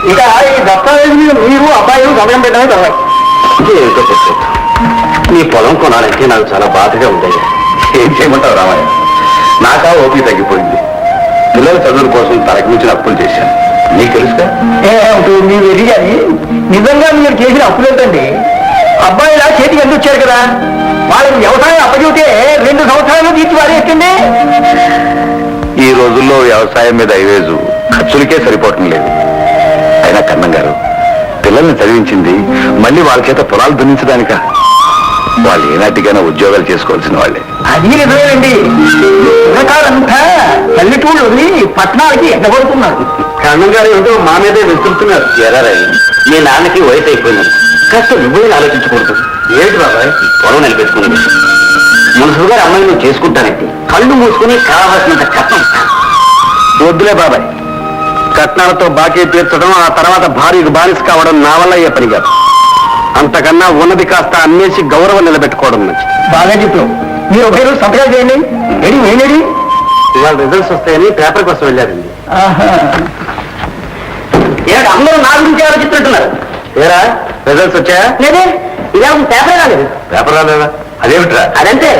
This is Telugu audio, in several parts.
ఇక ఈ దస్తావేజు మీద మీరు అబ్బాయిలు సమయం పెట్టడమే తర్వాత ఏమిటో చెప్పు. నీ పొలం కొనాలంటే నాకు చాలా బాధగా ఉండేది. ఏం చేయమంటావు రామయ్య? నాకా ఓపిక తగ్గిపోయింది. పిల్లల చదువుల కోసం తనకు మించిన అప్పులు చేశాను. నీకు తెలుసుగా. మీరు ఎదిగాని నిజంగా మీరు చేసిన అప్పులు ఏంటండి? అబ్బాయిలా చేతికి ఎందుకు వచ్చారు కదా, వాళ్ళకి వ్యవసాయం అప్పచెబితే 2 సంవత్సరాలు తీర్చి వారేస్తుంది. ఈ రోజుల్లో వ్యవసాయం మీద ఐవేజు ఖర్చులకే సరిపోవటం లేదు. అయినా కన్నం గారు, పిల్లల్ని చదివించింది మళ్ళీ వాళ్ళ చేత పొలాలు దున్నించడానిక? వాళ్ళు ఏనాటికైనా ఉద్యోగాలు చేసుకోవాల్సిన వాళ్ళే. అది నిజమేనండి. పిల్లకాలంతా పల్లెటూళ్ళు వదిలి పట్టణాలకి ఎక్కబడుతున్నారు. కన్నం గారు ఏమిటో మా మీదే వెతుకుతున్నారు. ఎరారై, మీ నాన్నకి వయసు అయిపోయినారు. కాస్త నువ్వే ఆలోచించకూడదు. ఏమిటి బాబాయ్ పొలం నిలబెట్టుకున్నది? మున్సిపల్ గారు అమ్మాయి నువ్వు చేసుకుంటానంటే కళ్ళు మూసుకుని కావాల్సినంత కట్నం. వద్దులే బాబాయ్, కట్నాలతో బాకీ తీర్చడం, ఆ తర్వాత భార్యకు బానిస కావడం నా వల్ల అయ్యే పని కాదు. అంతకన్నా ఉన్నది కాస్త అన్నేసి గౌరవం నిలబెట్టుకోవడం మంచిది. బాగా చెప్పావు. మీరు ఒక రోజు సంతకాలు చేయండి. ఏడి ఇవాళ రిజల్ట్స్ వస్తాయని పేపర్ కోసం వెళ్ళారండి. ఏమిటి అందరూ నా గురించి ఆలోచిస్తుంటున్నారు? ఏరా రిజల్ట్స్ వచ్చాయా? లేదే, ఇదే పేపర్ రాలేదు. పేపర్ రాలేదా? అదేమిట్రా? అదంటే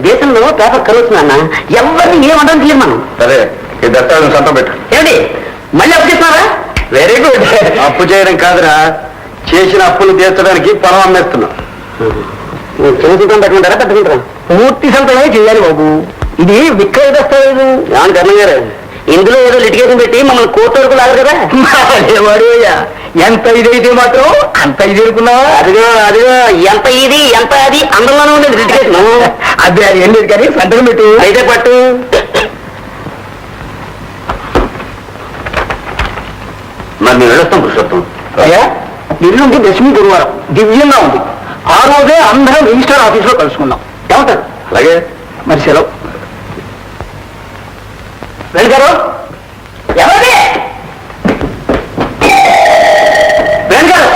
దేశంలో పేపర్ కలుగుతున్నా ఎవరిని ఏమనడం తెలియదు మనం. సరే, ఈ దస్తావేజు సంతం పెట్టు. ఏమిటి మళ్ళీ అప్పు చేస్తున్నారా? Very good. అప్పు చేయడం కాదురా, చేసిన అప్పులు తీర్చడానికి పొలం అమ్మేస్తున్నాం. చిన్న సంతం పెట్టమంటారా పెట్టుకుంటారా? పూర్తి సంతమే చేయాలి బాబు. ఇది విక్రయ దస్తావేజు. ఏమని కర్ణం గారు, ఇందులో ఏదో లిటిగేషన్ పెట్టి మమ్మల్ని కోర్టు వరకు లాగరు కదా. ఎంత ఇదైతే మాత్రం అంత ఇది అనుకున్నావా? అదిగో ఎంత ఇది ఎంత అది అందులోనే ఉండేది లిటిగేషన్. అది ఏం లేదు కానీ సంతకం పెట్టు. అయితే పట్టు. మరి మేము వెళ్ళొస్తాం పురుషోత్తం. అయ్యా, ఇల్లుంది దశమి గురువారం దివ్యంగా ఉంది. ఆ రోజే అందరం రిజిస్టర్ ఆఫీస్ లో కలుసుకుందాం. ఏమంటారు? అలాగే. మరి సెలవు. వెళ్ళారు ఎవరి వెళ్ళారు?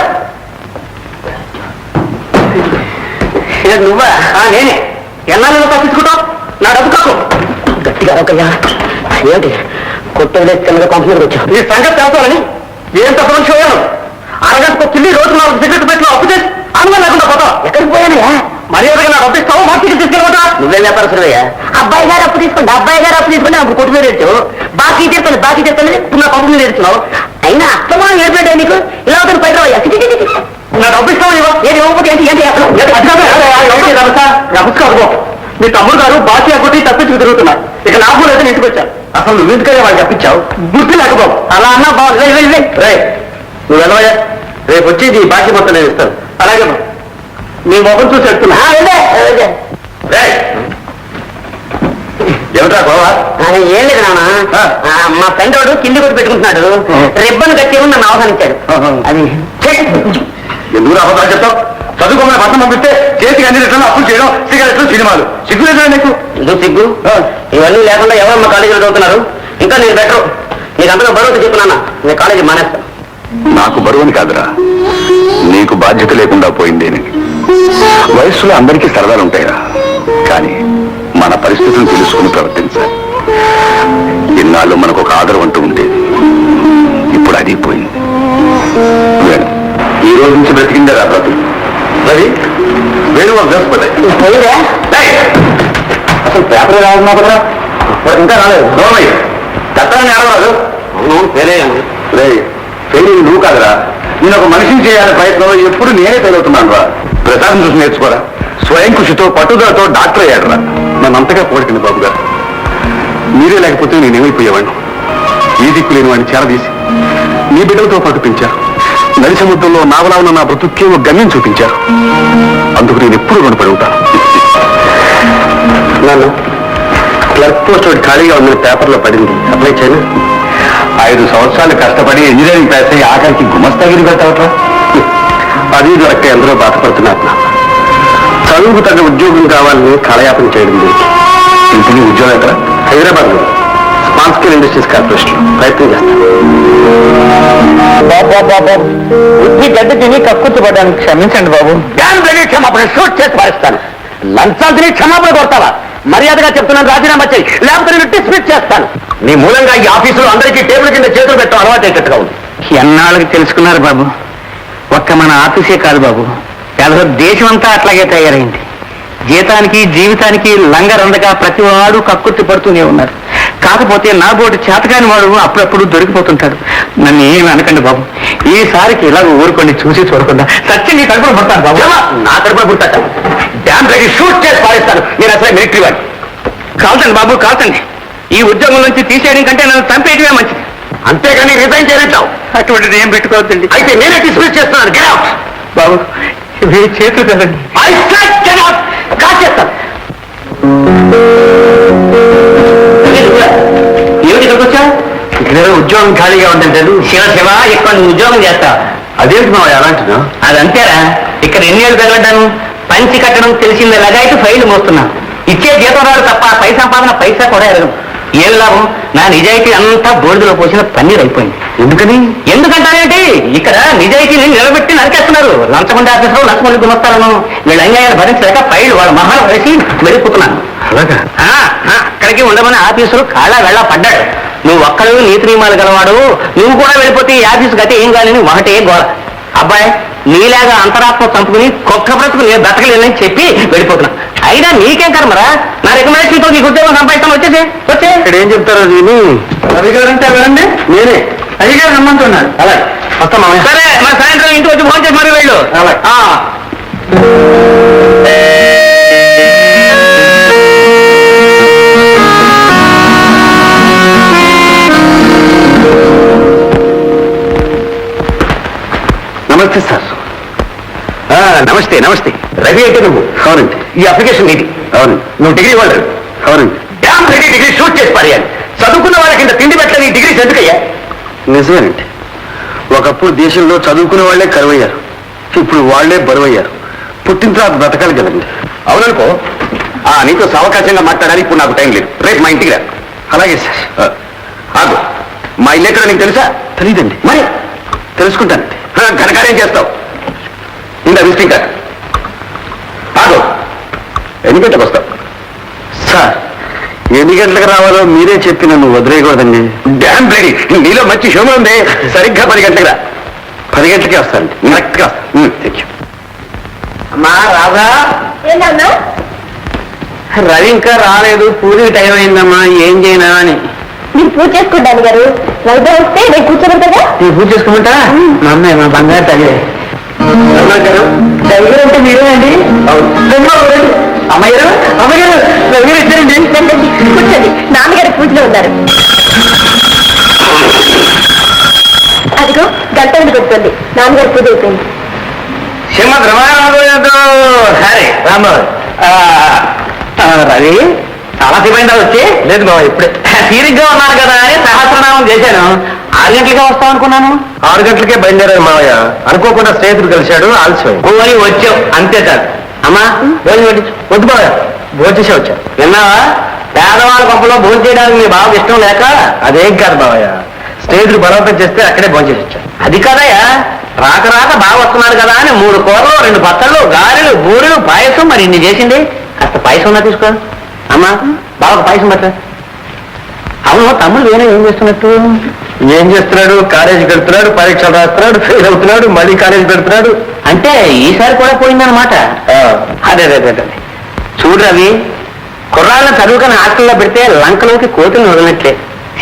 నువ్వా? నేనే. ఎన్నాళ్ళు తప్పించుకుంటావు? నా డబ్బు కాకు. గట్టిగా ఒకయ్యా. ఏంటి కొత్తగా చిన్నగా కంపెనీకి వచ్చావు? ఈ సంగతి తెలుసుకోవాలని ఏం తప్పని చూడాను. అరగంటకు తిల్లి రోజు 4 సిగరెట్ పెట్టి అప్పు చేసి అనుమతి లేకుండా పోతావు. ఎక్కడికి పోయానయ్యా? మర్యాదగా నాకు అప్పిస్తావు, మార్కెట్కి తీసుకెళ్ళిపోతా. నువ్వేం వ్యాపారస్తుడయ్యా? అబ్బాయి గారు అప్పు తీసుకుంటే నాకు కొట్టు మీద తెచ్చు. బాకీ చేస్తాను ఇప్పుడు నా పంపు మీద తెచ్చున్నావు. అయినా అస్తమానం ఏర్పడ్డా నీకు ఇలా అవుతుంది. పైన నా డబ్బు ఇస్తావు ఇవ్వ. ఏది ఇవ్వకపోతే ఏంటి నమస్కారం. మీ తమ్ముడు గారు బాకీ అక్కటి తప్పించుకు తిరుగుతున్నారు. ఇక నాకు కూడా అయితే ఇంటికి వచ్చాను. అసలు నువ్వెందుకనే వాళ్ళు తప్పించావు? గుర్తు లేకపోవు. అలా అన్నా బాగుంది. రే నువ్వు వెళ్ళవయ్యా. రేపు వచ్చి నీ బాకీ మొత్తం నేను ఇస్తాను. అలాగే మీ మొహం చూసి చెప్తున్నా. ఏమిట్రా గోవా? ఏం లేదు నాన్న, మా ఫ్రెండ్ వాడు కింది కొట్టి పెట్టుకుంటున్నాడు. రిబ్బన్ కట్టేమో నన్ను ఆహ్వానించాడు. అది ఎందుకు అబద్ధాలు చెప్తావు? చదువుకోమని పట్టణం పంపిస్తే చేతికి అన్ని రిటర్లు అప్పులు చేయడం, సిగరెట్లు, సినిమాలు. సిగ్గు లేదా నీకు? ఎందుకు సిగ్గు? ఇవన్నీ లేకుండా ఎవరు మా కాలేజీలో చదువుతున్నారు. ఇంకా నేను బెటర్. నీకు అంతగా బరువుతో చెప్పున్నా నేను కాలేజీ మానేస్తాను. నాకు బరువుని కాదురా, నీకు బాధ్యత లేకుండా పోయింది. వయస్సులో అందరికీ సరదాలు ఉంటాయిరా, కానీ మన పరిస్థితులను తెలుసుకుని ప్రవర్తించాలి. ఇన్నాళ్ళు మనకు ఒక ఆదరం అంటూ ఉండేది, ఇప్పుడు అది పోయింది. ఈ రోజు నుంచి బ్రతికిందే రా బ్రతుకు. రవి వేణు అసలు పేపర్ రావున్నా కదా, ఇంకా రాలేదు. దత్తాన్ని ఆడరాదు. వేరే నువ్వు కాదురా, నేను ఒక మనిషిని చేయాలనే ప్రయత్నంలో ఎప్పుడు నేనే పెరుగుతున్నాను రా. ప్రసాదం చూసి నేర్చుకోరా. స్వయం కృషితో పట్టుదలతో డాక్టర్ అయ్యాడురా. నన్ను అంతగా పోడికండి బాబు గారు. మీరే లేకపోతే నేనేమైపోయేవాడిని. ఈ దిక్కు లేని వాడిని చేరదీసి మీ బిడ్డలతో పాటు పెంచారు. నడి సముద్రంలో నావలా ఉన్న నా బ్రతుక్కి ఒక గమ్యం చూపించారు. అందుకు నేను ఎప్పుడు రుణపడి ఉంటాను. నన్ను క్లర్క్ పోస్ట్ ఒకటి ఖాళీగా ఉన్న పేపర్లో పడింది, అప్లై చేయను. 5 సంవత్సరాలు కష్టపడి ఇంజనీరింగ్ పాస్ అయ్యి ఆఖరికి గుమస్తాగిరి పెడతావట్రా. అది దొరక్క ఎందరో బాధపడుతున్నారు. చదువుకు తగ్గ ఉద్యోగం కావాలని కాలయాపన చేయడం జరిగింది. ఇంటికి ఉద్యోగం ఎక్కడ? హైదరాబాద్లో స్మాల్ స్కేల్ ఇండస్ట్రీస్ కార్పొరేషన్ ప్రయత్నం చేస్తాను. బుద్ధి గడ్డి తిని కక్కుర్తిపడ్డానికి క్షమించండి బాబు. క్షమాపణ షూట్ చేసి పారిస్తాను. లంచాలు తిని క్షమాపణ కొడతావా? మర్యాదగా చెప్తున్నాను, రాజీనామా చేయి, లేకపోతే నేను డిస్మిస్ చేస్తాను. నీ మూలంగా ఈ ఆఫీసులో అందరికీ టేబుల్ కింద చేతులు పెట్టడం అలవాటు అయ్యేటట్టుగా ఉంది. ఎన్నాళ్ళకి తెలుసుకున్నారు బాబు. ఒక్క మన ఆఫీసే కాదు బాబు, యాదవ దేశం అంతా అట్లాగే తయారైంది. జీతానికి జీవితానికి లంగరందగా ప్రతివాడు కక్కుర్తి పడుతూనే ఉన్నారు. కాకపోతే నా బోటి చేతకాని వాడు అప్పుడప్పుడు దొరికిపోతుంటాడు. నన్ను ఏమి అనకండి బాబు, ఈసారికి ఇలా ఊరుకోండి, చూసి చూడకుండా సత్యం నీ కడుపులో పుడతాను బాబు. నా కడుపులో పుడతాట డ్యామ్ రెడీ షూట్ చేసి పారేస్తాను. నేను అసలు మిలిటరీ వాడిని. కాల్చండి బాబు, కాల్చండి. ఈ ఉద్యోగం నుంచి తీసేయడం కంటే నన్ను చంపేయడమే మంచిది. అంతేగాని రిజైన్ చేయలేంటావు. అటువంటిది ఏం పెట్టుకోవద్దండి. అయితే నేనే డిస్మిస్ చేస్తున్నాను. గెట్ అవుట్ బాబు. మీ చేతులు కదండి. కాల్చేస్తాను. ఏమిటి ఇక్కడికి వచ్చా? ఇక్కడ ఉద్యోగం ఖాళీగా ఉందంటే శివ శివ ఇక్కడ నువ్వు ఉద్యోగం చేస్తావు. అదేంటి మా ఎలాంటిదా? అదంతేరా. ఇక్కడ ఎన్ని ఏళ్ళు తగలడ్డాను. పంచి కట్టడం తెలిసిందే లగాయితూ ఫైల్ మోస్తున్నాను. ఇచ్చే జీతం రాదు తప్ప పై సంపాదన పైసా కూడా ఎరగదు. ఏం లాభం? నా నిజాయితీ అంతా బోర్డులో పోసిన పన్నీర్ అయిపోయింది. ఎందుకని? ఎందుకంటారేంటి? ఇక్కడ నిజాయితీని నిలబెట్టి నరికేస్తున్నారు. లంచమంది ఆఫీసులో లంచమంది గుమస్తాలను వీళ్ళ అన్యాయాలు భరించలేక ఫైల్ వాళ్ళ మహాలు వేసి వెళ్ళిపోతున్నాను. అలాగా? అక్కడికి ఉండమని ఆఫీసులు కాళ్ళ వెళ్ళ పడ్డాడు. నువ్వు ఒక్కడు నీతి నియమాలు గలవాడు, నువ్వు కూడా వెళ్ళిపోతే ఈ ఆఫీసు గతి ఏం కాదని ఒకటే గోల. అబ్బాయి నీలాగా అంతరాత్మ చంపుకుని కుక్క బ్రతుకు నేను బతకలేనని చెప్పి వెళ్ళిపోతున్నా. అయినా నీకేం కర్మరా? నా రికమెండేషన్తో నీకు ఉద్యోగం సంపాదిస్తాను. వచ్చే ఇక్కడ ఏం చెప్తారో దీన్ని అధికారు అంటే వెళ్ళండి. నేనే అధికారు రమ్మంటున్నాను. అలాగే వస్తామా? సరే, మన సాయంత్రం ఇంటికి వచ్చి ఫోన్ చేసి మరి వెళ్ళు. అలాగే. నమస్తే సార్. నమస్తే నమస్తే. రవి అయితే నువ్వు? అవునండి. ఈ అప్లికేషన్ నీది? అవును. నువ్వు డిగ్రీ వాళ్ళు? అవునండి. డ్యామ్ రెడీ డిగ్రీ షూట్ చేసి పారేయాలి. చదువుకున్న వాళ్ళకి ఇంత తిండి పెట్టని డిగ్రీస్ ఎందుకయ్యా? నిజమేనండి. ఒకప్పుడు దేశంలో చదువుకునే వాళ్లే కరువయ్యారు, ఇప్పుడు వాళ్లే బరువయ్యారు. పుట్టిన తర్వాత బ్రతకాలి కదండి. అవుననుకో. నీతో సావకాశంగా మాట్లాడాలి. ఇప్పుడు నాకు టైం లేదు. రేపు మా ఇంటికి రా. అలాగే సార్. ఆగు. మా ఇల్లు ఎక్కడ నీకు తెలుసా? తెలీదండి. మరి తెలుసుకుంటానండి. ఘనకార్యం చేస్తావు. ఇందా విజిటింగ్ కార్డ్. ఆగు. ఎన్ని గంటలకు వస్తావు? సార్, ఎన్ని గంటలకు రావాలో మీరే చెప్పి నన్ను వదిలేయకూడదండి. Dam ready. నీలో మంచి షోమ ఉంది. సరిగ్గా 10 గంటలకు రా. 10 గంటలకే వస్తానండి. కరెక్ట్గా వస్తాను. Thank you. అమ్మా రాదా? రవి ఇంకా రాలేదు. పూజకి టైం అయిందమ్మా. ఏం చేయనా అని. మీరు పూజ చేసుకుంటాను గారు. వైద్యం వస్తే నేను కూర్చోబెడతాగా. నేను పూజ చేసుకుంటా. మా అమ్మాయి మా బంగారు తల్లి. దగ్గర అంటే మీరే అండి? అమ్మాయి గారు, అమ్మాయి గారు దగ్గర ఇచ్చారండి. కూర్చోండి. నాన్నగారు పూజలో ఉన్నారు. అదిగో గంట కొడుతుంది. నాన్నగారు పూజ అయిపోయింది. శ్రీమద్ రమారాధు. సరే రాంబాబు. రవి చాలా సేపైందా వచ్చి? లేదు బాబా, ఇప్పుడే తీరిగ్గా ఉన్నాను కదా అని సహస్రనామం చేశాను. 6 గంటలకే వస్తాం అనుకున్నాను. 6 గంటలకే బయలుదేరారు మావయ్య. అనుకోకుండా స్నేహితుడు కలిశాడు. ఆలస్యం పోయి వచ్చావు అంతే సార్. అమ్మా భోజనం పెట్టించు. వద్దు బాగా, భోజనం చేసే వచ్చా. విన్నావా? పేదవాళ్ళ పంపలో భోజనం చేయడానికి మీ బాబు ఇష్టం లేక? అదేం కాదు మావయ్య, స్నేహితుడు బలవంతం చేస్తే అక్కడే భోజనం చేసి వచ్చా. అది కదయ్యా, రాక రాక బాగా వస్తున్నాడు కదా అని 3 కూరలు 2 పచ్చళ్ళు గారెలు బూరెలు పాయసం మరి ఇన్ని చేసింది. కాస్త పాయసం ఉన్నా తీసుకో. అమ్మా బాగా పాయసం పట్ట. అవును, తమ్ముడు వేరే ఏం చేస్తున్నట్టు? ఏం చేస్తున్నాడు? కాలేజీకి వెళ్తున్నాడు, పరీక్షలు రాస్తున్నాడు, ఫెయిల్ అవుతున్నాడు, మళ్ళీ కాలేజీ పెడుతున్నాడు. అంటే ఈసారి కూడా పోయిందనమాట. అదే అదే అదే. చూడు రవి, కుర్రాళ్ళని చదువుకుని హాస్టల్లో పెడితే లంకలోకి కోతులు వదిలినట్లే.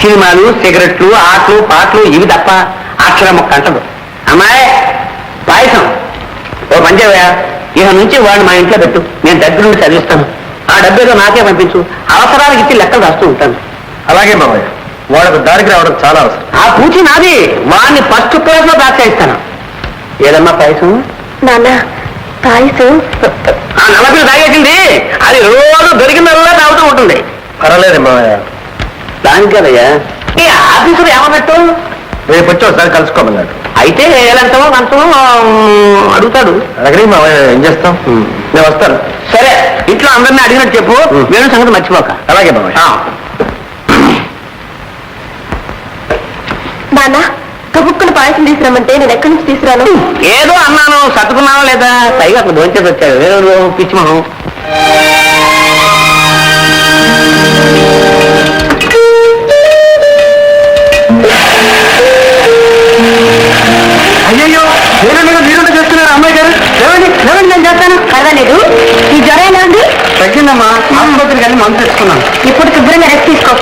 సినిమాలు, సిగరెట్లు, ఆటలు పాటలు ఇవి తప్ప అక్షరం ఒక్క అంటదు. అమ్మాయి పాయసం ఓ పంచేవా, ఇక నుంచి వాడిని మా ఇంట్లో పెట్టు. నేను దగ్గర నుండి చదివిస్తాను. ఆ డబ్బేదో నాకే పంపించు. అవసరానికి ఇచ్చి లెక్కలు రాస్తూ ఉంటాను. అలాగే మామయ్య, వాళ్ళకు దారికి రావడం చాలా అవసరం. ఆ పూచి నాది. వాడిని ఫస్ట్ క్లాస్ లో దాచేస్తాను. ఏదమ్మా పాయసం? నాన్న పాయసం ఆ నలభై తాగేసింది. అది రోజు దొరికిందల్లా తాగుతూ ఉంటుంది. పర్వాలేదు మామయ్య. దానికి కదయ్యా. ఈ ఆఫీసులు ఏమన్నట్టు? రేపు వచ్చి ఒకసారి కలుసుకోమన్నాడు. అయితే ఎలాంటో అంటో అడుగుతాడు. అలాగే మామయ్య, ఏం చేస్తాం? నేను వస్తాను. సరే, ఇంట్లో అందరినీ అడిగినట్టు చెప్పు. వేణు సంగతి మర్చిపోక. అలాగే మామయ్య. నాన్న కబుక్కులు పాయసం తీసుకురామంటే నేను ఎక్కడి నుంచి తీసుకురాను? ఏదో అన్నాను, సర్దుకున్నావా లేదా? పైగా అక్కడ దోంచేసి వచ్చాడు. వేరే పిచ్చి మొహం. చూడండి నేను చేస్తాను. పర్వాలేదు. ఈ జ్వరం ఎలా ఉంది? తగ్గిందమ్మా, ఆసుపత్రికి వెళ్ళి మందు తెచ్చుకున్నాను. ఇప్పుడు శుభ్రంగా రెస్ట్ తీసుకో.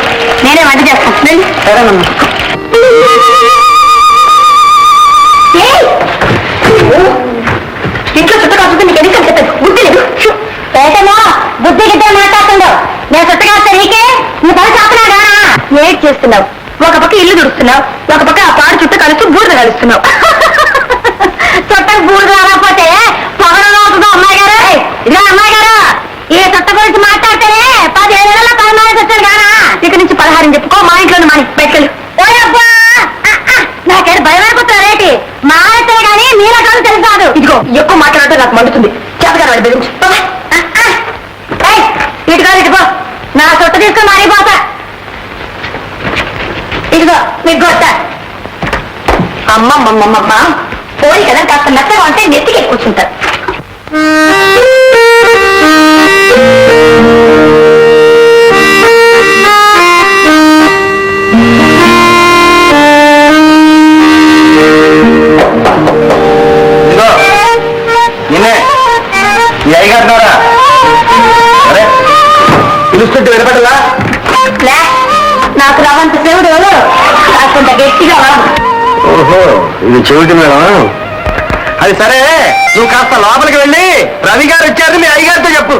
నేనే వంట చేస్తాను. రండి. సరేనమ్మా. ఇంట్లో చుట్టూ కాకపోతే నీకు ఎన్ని చెప్పాను. బుద్ధి లేదు. ఏటమో బుద్ధి గిద్ద మాట్లాడుతుండవు. నేను చుట్టగా వస్తే నీకే నీ పని చేస్తున్నాడా? ఏడ్ చేస్తున్నావు. ఒక పక్క ఇల్లు దుడుస్తున్నావు, ఒక పక్క ఆ పాడు చుట్టూ కలుస్తూ బూడిద కలుస్తున్నావు. చుట్టకు బూడిద రాకపోతే పొగడలో అవుతుందో అమ్మాయి గారు. ఇదిగా అమ్మాయి గారు, ఈ చుట్ట గురించి మాట్లాడితేనే 15 ఏళ్ళ 16 వచ్చాడు కానా. ఇక నుంచి 16 చెప్పుకో. మా ఇంట్లో మాని బయటకెళ్ళు. ఓయబ్బా, నాకేడు భయం అయిపోతున్నారేటి. మా అయితే కానీ నీళ్ళ కాదు తెలుసు కాదు. ఇదిగో ఎక్కువ మాట్లాడితే నాకు మండుతుంది. చేతగారు వాడి బెదిరించి ఇటు కాదు ఇటుకో. నా చుట్ట తీసుకొని మారిపోతా. ఇదిగో మీకు గొట్ట. అమ్మమ్మమ్మమ్మ పోయి కదా కాస్త మెత్తగా అంటే నెత్తికి కూర్చుంటారు. నిన్నే ఈ అయ్యగారున్నారా? అరే పిలుస్తుంటే వినపడలా? నాకు రావంత శివుడు కాకుండా గట్టిగా రావు. ఓహో, ఇది చెవిటి మేడం. అది సరే, నువ్వు కాస్త లోపలికి వెళ్ళి రవి గారు వచ్చారు మీ అయ్యగారితో చెప్పు.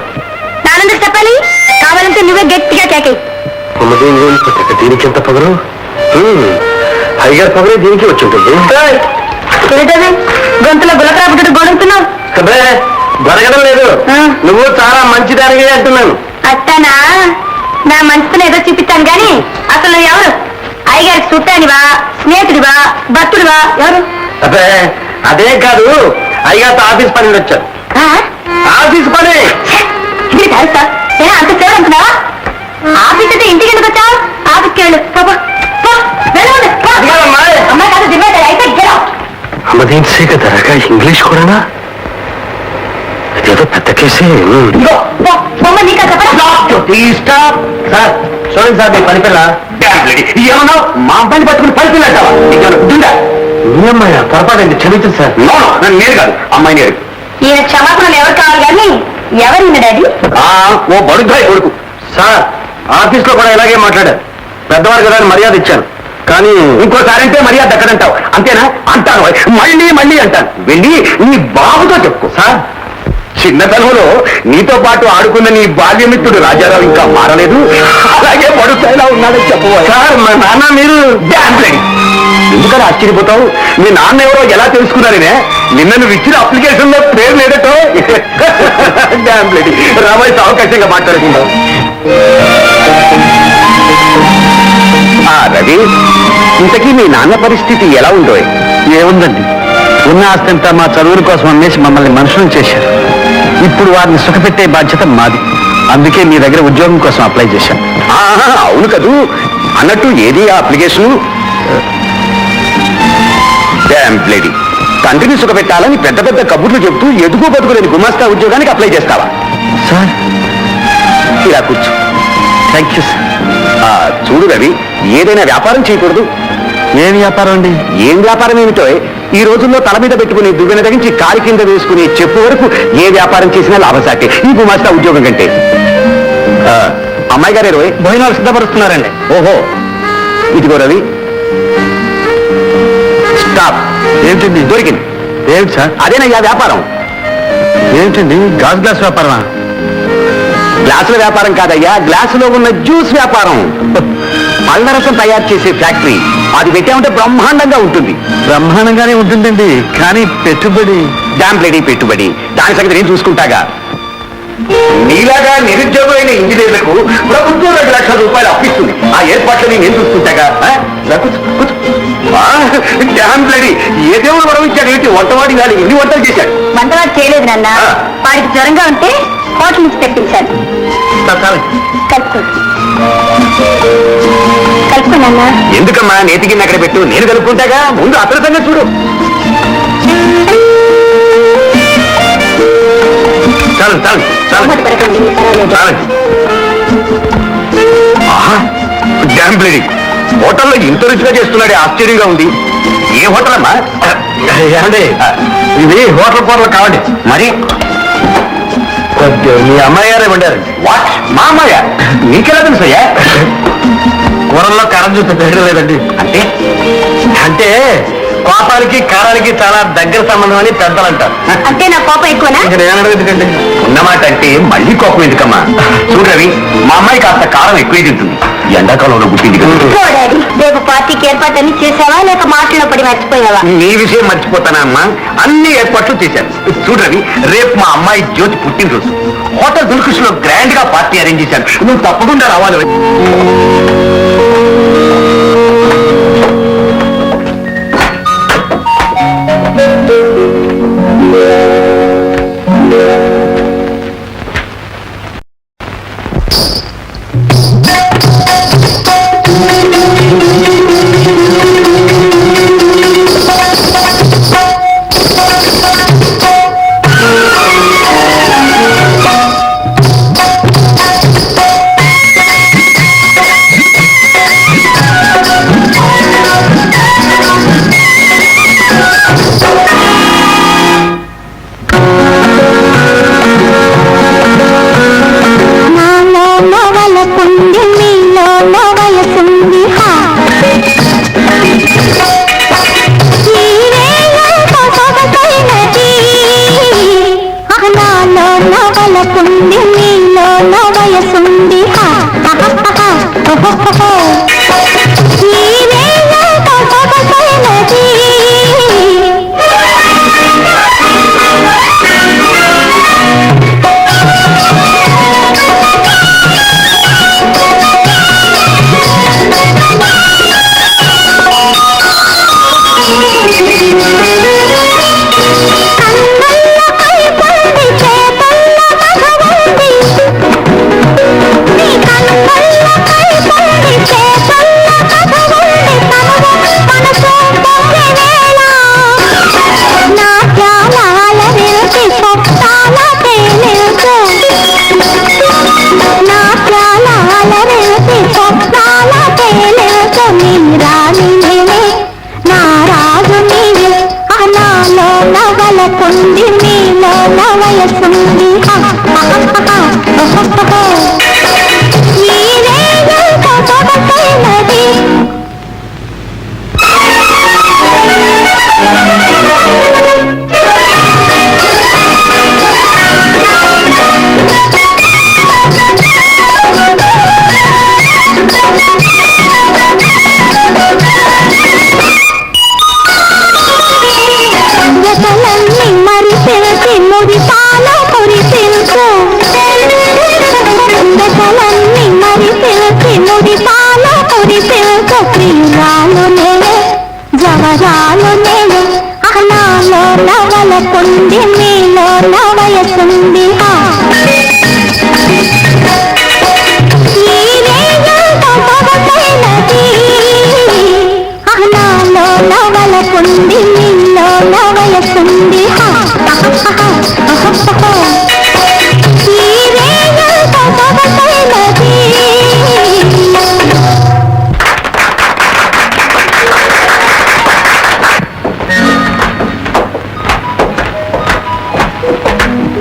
నానందుకు చెప్పాలి? కావాలంటే నువ్వే గట్టిగా కేకే. దీనికి ఎంత పొగరు? అయ్యగారి పొగరే దీనికి వచ్చి ఉంటుంది. ఏంటది గొంతులో గులకరాపుట్టు గొడుగుతున్నావు? గొరగడం లేదు, నువ్వు చాలా మంచిదానిగా అంటున్నాను. అట్టనా? నా మంచితనం ఏదో చూపిస్తాను గాని అసలు నువ్వు ఎవరు? అయ్యగారికి చుట్టానివా, స్నేహితుడివా, భక్తుడివా? ఎవరు? అదే అదే కాదు, అయ్యగారితో ఆఫీస్ పని వచ్చాను. ఆఫీస్ పని ఇది తెలుసా? అంత సేవ అనుకున్నావా? ఆఫీస్ అయితే ఇంటికి ఎందుకు వచ్చావు? ఆఫీస్కి వెళ్ళు. అమ్మాయి కాదు దివ్వాలి అయితే అమ్మదేంటే కదరగా ఇంగ్లీష్ కూడానా? ఇదేదో పెద్ద కేసే. నీకా చెప్పరా? సార్ చూడండి సార్, మీ పని పిల్ల ఏమన్నా మా అబ్బాయిని పట్టుకుని పని పిల్లటావా? గుర్తుందా? మీ అమ్మాయి పొరపాటండి, క్షమించండి సార్. నన్ను నేను కాదు, అమ్మాయిని గారు. ఈయన క్షమాపణలు ఎవరు కావాలి కానీ ఎవరిన డాడీ? ఓ బడుద్దాయి కొడుకు. సార్ ఆఫీస్ లో కూడా ఇలాగే మాట్లాడారు. పెద్దవారు కదా అని మర్యాద ఇచ్చాను, కానీ ఇంకోసారి అంటే మర్యాద దక్కడంటావు. అంతేనా? అంటాను, మళ్ళీ మళ్ళీ అంటాను. వెళ్ళి నీ బాబుతో చెప్పుకో. సార్ చిన్నతనంలో నీతో పాటు ఆడుకున్న నీ బాల్యమిత్రుడు రాజారావు ఇంకా మారలేదు, అలాగే పడుతాయిలా ఉన్నాడని చెప్పబోయే. సార్ మా నాన్న మీరు ఎందుకని ఆశ్చర్యపోతావు? మీ నాన్న ఎవరో ఎలా తెలుసుకున్నారనే? నిన్న నువ్వు ఇచ్చిన అప్లికేషన్ లో పేరు లేదటో. రాబోయే అవకాశంగా మాట్లాడుకుందాం. రవి, ఇంతకీ మీ నాన్న పరిస్థితి ఎలా ఉందో? ఏముందండి, ఉన్న ఆస్తంతా మా చదువుల కోసం అమ్మేసి మమ్మల్ని మనుషులను చేశారు. ఇప్పుడు వారిని సుఖపెట్టే బాధ్యత మాది. అందుకే మీ దగ్గర ఉద్యోగం కోసం అప్లై చేశాను. అవును కదూ, అన్నట్టు ఏది ఆ అప్లికేషను? లేడీ, తండ్రిని సుఖపెట్టాలని పెద్ద పెద్ద కబుర్లు చెప్తూ ఎదుగు బతుకులేని గుమాస్తా ఉద్యోగానికి అప్లై చేస్తావా? సార్ ఇలా కూర్చో. Thank you sir. చూడు రవి, ఏదైనా వ్యాపారం చేయకూడదు? ఏం వ్యాపారం అండి? ఏం వ్యాపారం ఏమిటో ఈ రోజుల్లో తల మీద పెట్టుకుని దువ్వెన తగ్గించి కాలి కింద వేసుకుని చెప్పు వరకు ఏ వ్యాపారం చేసినా లాభసాటే ఈ గుమాస్తా ఉద్యోగం కంటే. అమ్మాయి గారు భోజనాలు సిద్ధపరుస్తున్నారండి. ఓహో, ఇదిగో రవి. స్టాప్. ఏమిటండి? దొరికింది. ఏమిటి సార్? అదేనయ్యా వ్యాపారం. ఏమిటండి? గాజు గ్లాస్ వ్యాపారమా? గ్లాసుల వ్యాపారం కాదయ్యా, గ్లాసులో ఉన్న జ్యూస్ వ్యాపారం. పళ్ళ రసం తయారు చేసే ఫ్యాక్టరీ. అది పెట్టామంటే బ్రహ్మాండంగా ఉంటుంది. బ్రహ్మాండంగానే ఉంటుందండి, కానీ పెట్టుబడి. డాంప్లేడీ పెట్టుబడి, దాని సంగతి నేను చూసుకుంటాగా. నీలాగా నిరుద్యోగమైన ఇంజనీర్లకు ప్రభుత్వం 2 లక్షల రూపాయలు అప్పిస్తుంది. ఆ ఏర్పాట్లని నేను చూసుకుంటాగా. డాంప్లేడీ, ఏ దేవుడు వరం ఇచ్చాడు? ఏంటి వంటవాడి గాలి ఎన్ని వంటలు చేశాడు? వంటవాడు చేయలేదు నాన్న, వాడికి జ్వరంగా ఉంటే హోటల్ నుంచి తెప్పించాను. కలుపుకున్నా. ఎందుకమ్మా నేతికి అక్కడ పెట్టు, నేను కలుపుకుంటాగా. ముందు అతని సంగతి చూడు. చాలు చాలు చాలు. డాంప్లేడీ, హోటల్లో ఇంత రుచిగా చేస్తున్నాడే, ఆశ్చర్యంగా ఉంది. ఏ హోటల్ అమ్మా? ఏమండి ఇది హోటల్ కూరలు కావండి మరి మీ అమ్మాయి గారే వండారండి. వాట్ మా అమ్మాయ నీకెలా తెలుసయ్యా? కూరల్లో కారం చూస్తే తెలియడం లేదండి. అంటే అంటే కోపానికి కారానికి చాలా దగ్గర సంబంధం అని పెద్దలు అంటారు. అంటే నా కోపం ఎక్కువనా? ఎందుకండి ఉన్నమాట అంటే మళ్ళీ కోపం ఎందుకమ్మా? చూడవి మా అమ్మాయి కాస్త కారం ఎక్కువ తింటుంది. ఎండాకాలంలో పుట్టింది కదా. డాడీ రేపు పార్టీకి ఏర్పాట్లన్నీ చేసావా లేక మాటలో పడి మర్చిపోయావా? నీ విషయం మర్చిపోతానా అమ్మా? అన్ని ఏర్పాట్లు చేశాను. చూడవి రేపు మా అమ్మాయి జ్యోతి పుట్టినరోజు. హోటల్ దుల్కృష్లో గ్రాండ్ గా పార్టీ అరేంజ్ చేశాను. నువ్వు తప్పకుండా రావాలి.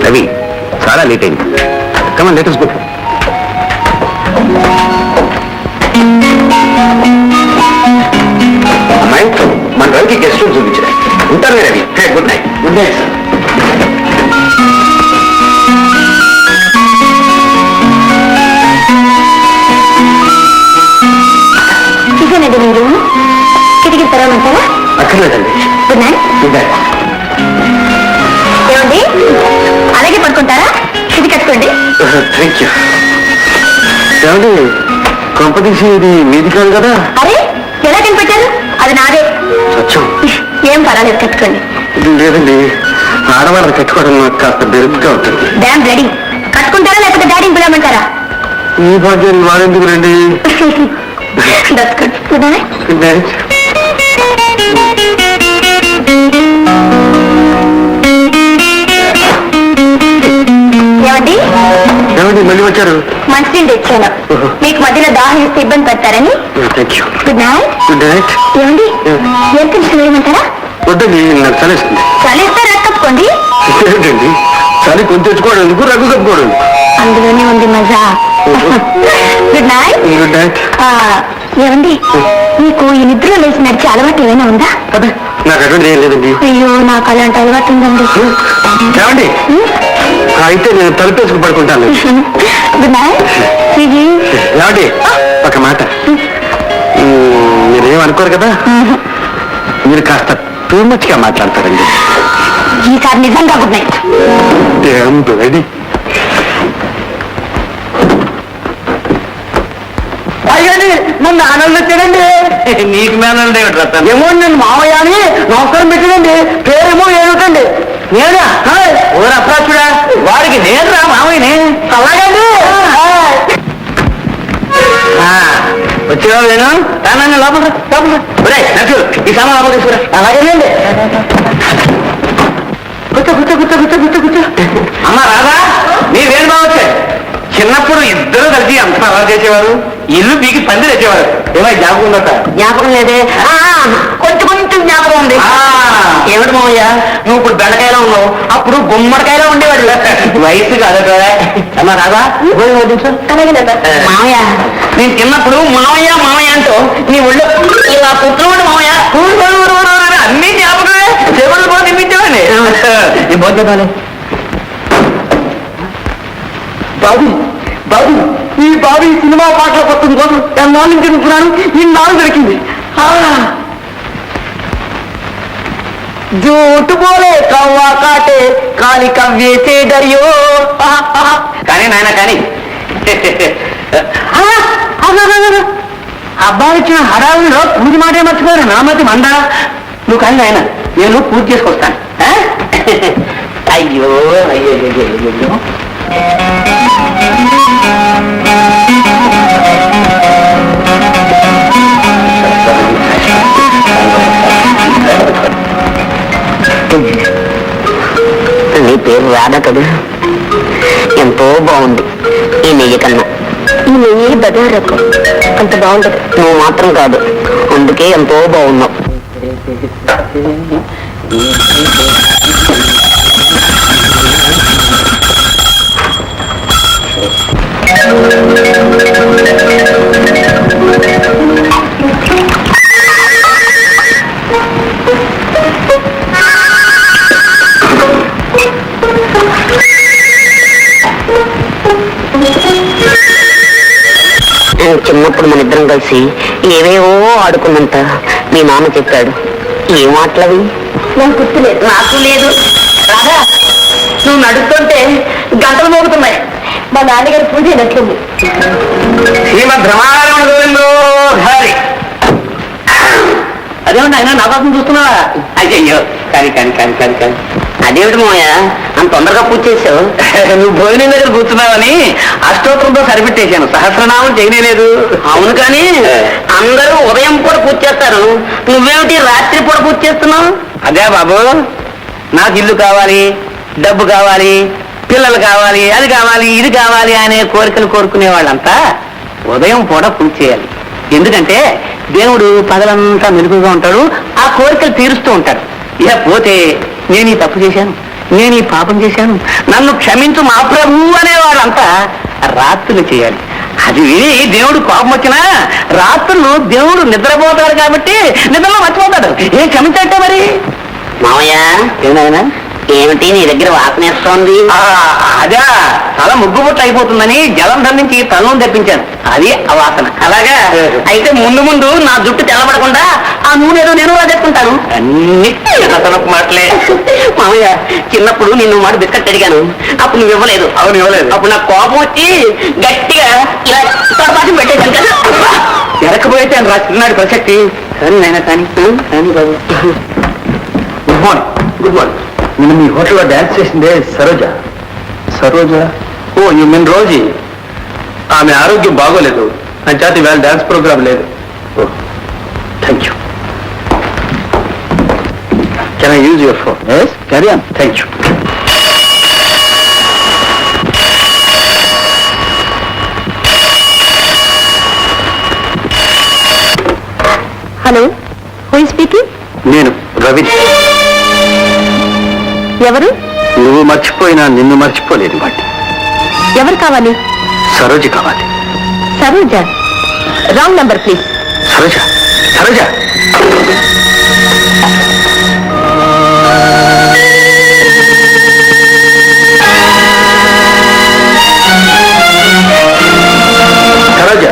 రవి చాలా లేట్ అయింది. Come on let us go. అమ్మాయి మన రవికి గెస్ట్ రూమ్ చూపించరా? ఉంటారు Ravi. Good night. Good night sir. ఇదేనండి మీరు కిటికీ తెరవమంటారా? అక్కర్లేదండి. Good night. Good night. ఏమండి అలాగే పడుకుంటారా? ఇది కట్టుకోండి. Thank you. ఏమండి కొంపదీసి ఇది మీది కాదు కదా? అరే ఎలా కనిపెట్టారు? అది నాదే. సత్యం. ఏం పర్వాలేదు కట్టుకోండి. లేదండి ఆడవాళ్ళని కట్టుకోవడం నాకు కాస్త బెరుగ్గా ఉంటుంది. Dam ready. కట్టుకుంటారా లేకపోతే డాడీని పిలవమంటారా? ఈ భాగ్యాన్ని వాడేందుకు రండి. Good night. Good night. ఏమండి ఏమండి మళ్ళీ వచ్చారు? మంచినీళ్ళు తెచ్చాను. మీకు మధ్యలో దాహం ఇస్తే ఇబ్బంది పడతారని. Thank you. Good night. Good night. ఏమండి ఎయిర్ కండిషన్ వేయమంటారా? వద్దండి నాకు చలిస్తుంది. చలిస్తే రక్కప్పుకోండి. ఏంటండి చలి కొంచెం తెచ్చుకోవడం ఎందుకు, రగ్గు కప్పుకోవడం? అందులోనే ఉంది మజా. Good night. Good night. ఏమండి, మీకు ఈ నిద్రలో లేచి నడిచే అలవాటు ఏమైనా ఉందా? అదే నాకు అటువంటి ఏం లేదండి. అయ్యో, నాకు అలాంటి అలవాటు ఉందండి. ఏమండి అయితే నేను తలుపేసుకు పడుకుంటాను. Good night. ఏమండి ఒక మాట, మీరేం అనుకోరు కదా? మీరు కాస్త టూ మచ్ గా మాట్లాడతారండి. ఈసారి నిజంగా గుడ్ నైట్. రెడీ. అయ్యండి నన్ను ఆనందం వచ్చాడండి. నీకు మేనండి ఏమో, నేను మామయ్య అని నమస్కారం పెట్టాడండి. పేరేమో ఏమిటండి? నేనా? ఓరు అప్రాచుడా, వాడికి నేను రా మామయ్యని. అలాగండి. వచ్చినా నేను తానండి లోపల ఈ సామాన్ లోపల తీసుకురా. అలాగేనండి. కూర్చో కూర్చో కూర్చో కూర్చో కూర్చో కూర్చో. అమ్మ రాదా, నీవేం బాగొచ్చాడు. చిన్నప్పుడు ఇద్దరు కలిసి అంత అలా చేసేవారు. ఇల్లు పీకి పంది తెచ్చేవారు. ఏమై జ్ఞాపకం ఉందట? జ్ఞాపకం లేదే, కొంచెం కొంచెం జ్ఞాపకం ఉంది. ఏమిటి మామయ్య, నువ్వు ఇప్పుడు బెండకాయలో ఉన్నావు, అప్పుడు గుమ్మడికాయలో ఉండేవాడు. వయసు కాదట. అమ్మా రాదా, మామయ్య నేను చిన్నప్పుడు మామయ్య మామయ్య అంటూ నీ ఒళ్ళు ఇలా పుట్టినవాడు మామయ్య. అన్ని జ్ఞాపకమే. చెవులు బాగా నింపించేవాడిని. ఈ భోజనాలే బాబు బాబు, ఈ బాబు ఈ సినిమా పాటల పట్టడం కోసం ఎన్నాళ్ళు నుంచి అనుకున్నాను. ఇన్నాళ్ళు దొరికింది. జూటు పోలే కవ్వా కాటే కాలి కవ్వేసే డరియో. కానీ నాయన కానీ అబ్బాయి ఇచ్చిన హడావుల్లో పూజ మాటే మర్చిపోయారు. నామతి మంద. నువ్వు కానీ నాయన, నేను పూజ చేసుకొస్తాను. అయ్యో అయ్యో అయ్యో. నీ పేరు రాధా కదా? ఎంతో బాగుంది ఈ నెయ్యి కన్నా. ఈ నెయ్యి బగారకు అంత బాగుంటది. నువ్వు మాత్రం కాదు, అందుకే ఎంతో బాగున్నావు. చిన్నప్పుడు మన ఇద్దరం కలిసి ఏవేవో ఆడుకున్నంత మీ నాన్న చెప్పాడు. ఏం ఆటలవి? నాకు గుర్తులేదు. నాకు లేదు. రాదా, నువ్వు నడుస్తుంటే గంటలు మోగుతున్నాయి. మా నాన్నగారి పూజ అయినట్లుంది. శ్రీమద్ రమారమణ గోవిందో హరి. అదేమిటి ఆయన నా కోసం చూస్తున్నావా? అయ్యో కానీ కానీ కానీ కానీ కానీ అదేమిటి మోయ అంత తొందరగా పూజ చేసావు? నువ్వు భోజనం దగ్గర కూర్చున్నావని అష్టోత్తరంతో సరిపెట్టేశాను. సహస్రనామం చేయలేదు. అవును, కానీ అందరూ ఉదయం పూట పూజ చేస్తారు, నువ్వేమిటి రాత్రి పూట పూజ చేస్తున్నావు? అదే బాబు, నాకు ఇల్లు కావాలి, డబ్బు కావాలి, పిల్లలు కావాలి, అది కావాలి, ఇది కావాలి అనే కోరికలు కోరుకునే వాళ్ళంతా ఉదయం పూట పూజ చేయాలి. ఎందుకంటే దేవుడు పగలంతా మెలుగుగా ఉంటాడు, ఆ కోరికలు తీరుస్తూ ఉంటాడు. ఇక పోతే నేను ఈ తప్పు చేశాను, నేను ఈ పాపం చేశాను, నన్ను క్షమించు మా ప్రభు అనే వాళ్ళంతా రాత్రులు చేయాలి. అది విని దేవుడు కోపం వచ్చినా రాత్రులు దేవుడు నిద్రపోతాడు కాబట్టి నిద్రలో మర్చిపోతాడు. ఏం క్షమించట్టే మరి? మామయ్య ఏమైనా ఏమిటి నీ దగ్గర వాసనేస్తోంది? అదే తల ముగ్గుబుట్టు అయిపోతుందని జలం ధరించి తలను తెప్పించాను, అది ఆ వాసన. అలాగా అయితే ముందు ముందు నా జుట్టు తెల్లబడకుండా ఆ నూనె ఏదో నేను రాజెట్టుకుంటాను. అన్ని తనకు మాటలే. మామయ్య చిన్నప్పుడు నిన్ను మాట బిస్కట్ అడిగాను, అప్పుడు నువ్వు ఇవ్వలేదు. అవును ఇవ్వలేదు. అప్పుడు నాకు కోపం వచ్చి గట్టిగా ఇలా తరపాటు పెట్టేశాను కదా. ఎరకపోతే రా చిన్నాడు ప్రసక్తి. కానీ నాయన కానీ కానీ బాబు. Good morning. Good morning. నేను మీ హోటల్లో డాన్స్ చేసిందే Saroja. Saroja? Oh you mean Rosie. ఆమె ఆరోగ్యం బాగోలేదు, నా చేత వేళ డాన్స్ ప్రోగ్రామ్ లేదు. Oh thank you. Can I use your phone? Yes carry on. Thank you. Hello, who is speaking? నేను రవి. ఎవరు? నువ్వు మర్చిపోయినా నిన్ను మర్చిపోలేదు వాటి. ఎవరు కావాలి? సరోజ కావాలి. Saroja? Wrong number please. Saroja, Saroja. Saroja,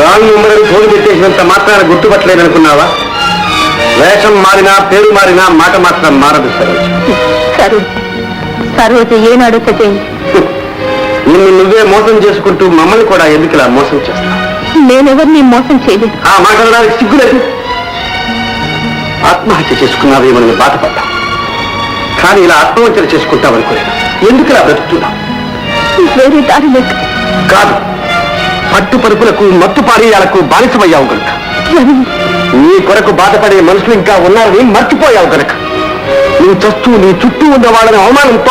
wrong number phone పెట్టేసినంత మాత్రాన గుర్తుపట్టలేదనుకున్నావా? వేషం మారినా, పేరు మారినా, మాట మాత్రం మారదు సరోజ. సరోజ, సరోజ ఏనాడు చదివింది? నిన్ను నువ్వే మోసం చేసుకుంటూ మమ్మల్ని కూడా ఎందుకు ఇలా మోసం చేస్తావు? నేనెవరిని మోసం చేయలేదు. ఆ మాట్లాడడానికి సిగ్గులేదు. ఆత్మహత్య చేసుకున్నావేమని బాధపడ్డా, కానీ ఇలా ఆత్మహత్యలు చేసుకుంటావనుకోలేదు. ఎందుకు ఇలా బ్రతుకుతున్నావు? వేరే దారి లేదు. కాదు, పట్టు పరుపులకు, మత్తు పానీయాలకు బానిసమయ్యావు కనుక. రవి, నీ కొరకు బాధపడే మనుషులు ఇంకా ఉన్నారని మర్చిపోయావు కనుక. నువ్వు చస్తూ నీ చుట్టూ ఉన్న వాళ్ళని అవమానంతో